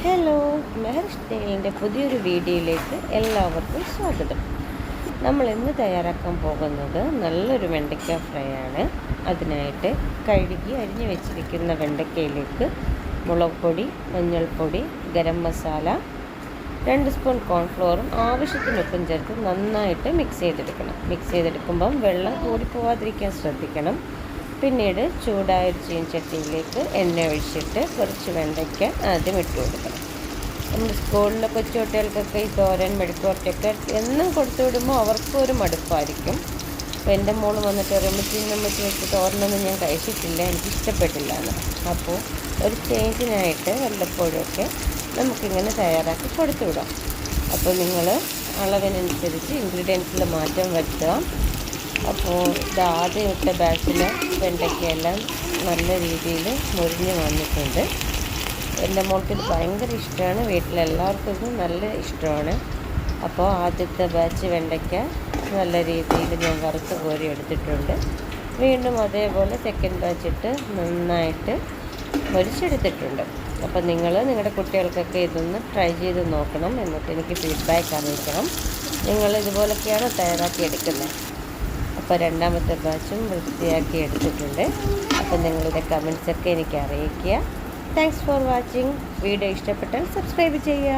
Hello, മെഹർ സ്റ്റൈലിൻ്റെ പുതിയൊരു വീഡിയോയിലേക്ക് എല്ലാവർക്കും സ്വാഗതം. നമ്മൾ ഇന്ന് തയ്യാറാക്കാൻ പോകുന്നത് നല്ലൊരു വെണ്ടയ്ക്ക ഫ്രൈ ആണ്. അതിനായിട്ട് കഴുകി അരിഞ്ഞു വെച്ചിരിക്കുന്ന വെണ്ടയ്ക്കയിലേക്ക് മുളക് പൊടി, മഞ്ഞൾപ്പൊടി, ഗരം മസാല, 2 സ്പൂൺ കോൺഫ്ലോറും ആവശ്യത്തിനൊപ്പം ചേർത്ത് നന്നായിട്ട് മിക്സ് ചെയ്തെടുക്കുമ്പം വെള്ളം കൂടിപ്പോവാതിരിക്കാൻ ശ്രദ്ധിക്കണം. പിന്നീട് ചൂടായ ഒരു ചീനച്ചട്ടിയിലേക്ക് എണ്ണ ഒഴിച്ചിട്ട് കുറച്ച് വെണ്ടയ്ക്ക ആദ്യം ഇട്ട് കൊടുക്കണം. നമ്മുടെ സ്കൂളിലെ കൊച്ചു കുട്ടികൾക്കൊക്കെ ഈ തോരൻ, മെഴുക്കുവരട്ടിയൊക്കെ എന്നും കൊടുത്തു വിടുമ്പോൾ അവർക്കും ഒരു മടുപ്പായിരിക്കും. അപ്പോൾ എൻ്റെ മോള് വന്നിട്ട് പറയുമ്പോൾ വെച്ച് തോരനൊന്നും ഞാൻ കഴിച്ചിട്ടില്ല, എനിക്കിഷ്ടപ്പെട്ടില്ല എന്ന്. അപ്പോൾ ഒരു ചേഞ്ചിനായിട്ട് വല്ലപ്പോഴൊക്കെ നമുക്കിങ്ങനെ തയ്യാറാക്കി കൊടുത്തു വിടാം. അപ്പോൾ നിങ്ങൾ അളവിനനുസരിച്ച് ഇൻഗ്രീഡിയൻസിൽ മാറ്റം വരുത്തുക. അപ്പോൾ ആദ്യം ഇട്ട ബാച്ചിൽ വെണ്ടയ്ക്കയെല്ലാം നല്ല രീതിയിൽ മുരിഞ്ഞ് വന്നിട്ടുണ്ട്. എൻ്റെ മോൾക്ക് ഇത് ഭയങ്കര ഇഷ്ടമാണ്, വീട്ടിലെല്ലാവർക്കും ഇത് നല്ല ഇഷ്ടമാണ്. അപ്പോൾ ആദ്യത്തെ ബാച്ച് വെണ്ടയ്ക്ക നല്ല രീതിയിൽ ഞാൻ വറുത്ത് കോരി എടുത്തിട്ടുണ്ട്. വീണ്ടും അതേപോലെ സെക്കൻഡ് ബാച്ച് ഇട്ട് നന്നായിട്ട് മുരിച്ചെടുത്തിട്ടുണ്ട്. അപ്പോൾ നിങ്ങളുടെ കുട്ടികൾക്കൊക്കെ ഇതൊന്ന് ട്രൈ ചെയ്ത് നോക്കണം, എന്നിട്ട് എനിക്ക് ഫീഡ്ബാക്ക് അറിയിക്കണം. നിങ്ങൾ ഇതുപോലൊക്കെയാണോ തയ്യാറാക്കി എടുക്കുന്നത്? അപ്പോൾ രണ്ടാമത്തെ ബാച്ചും വൃത്തിയാക്കി എടുത്തിട്ടുണ്ട്. അപ്പോൾ നിങ്ങളുടെ കമൻസൊക്കെ എനിക്ക് അറിയിക്കുക. Thanks for watching. വീഡിയോ ഇഷ്ടപ്പെട്ടാൽ സബ്സ്ക്രൈബ് ചെയ്യുക.